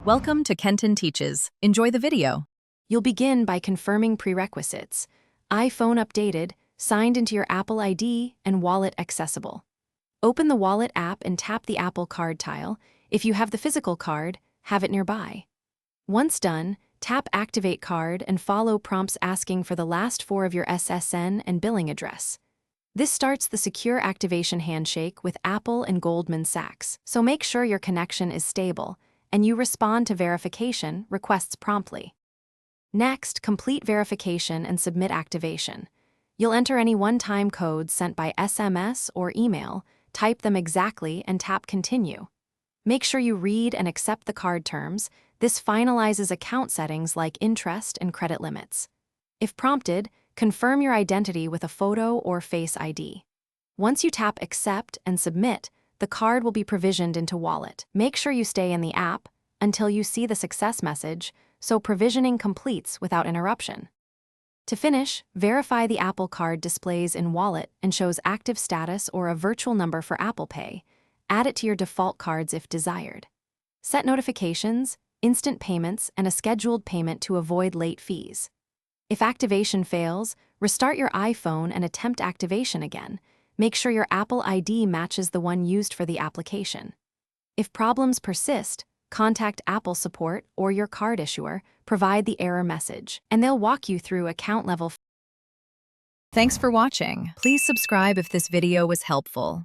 Welcome to Kenton Teaches. Enjoy the video. You'll begin by confirming prerequisites: iPhone updated, signed into your Apple ID, and wallet accessible. Open the Wallet app and tap the Apple Card tile. If you have the physical card, have it nearby. Once done, tap Activate Card and follow prompts asking for the last four of your SSN and billing address. This starts the secure activation handshake with Apple and Goldman Sachs, so make sure your connection is stable and you respond to verification requests promptly. Next, complete verification and submit activation. You'll enter any one-time codes sent by SMS or email, type them exactly, and tap Continue. Make sure you read and accept the card terms. This finalizes account settings like interest and credit limits. If prompted, confirm your identity with a photo or Face ID. Once you tap Accept and Submit, the card will be provisioned into Wallet. Make sure you stay in the app until you see the success message, so provisioning completes without interruption. To finish, verify the Apple Card displays in Wallet and shows active status or a virtual number for Apple Pay. Add it to your default cards if desired. Set notifications, instant payments, and a scheduled payment to avoid late fees. If activation fails, restart your iPhone and attempt activation again. Make sure your Apple ID matches the one used for the application. If problems persist, contact Apple support or your card issuer, provide the error message, and they'll walk you through account level. Thanks for watching. Please subscribe if this video was helpful.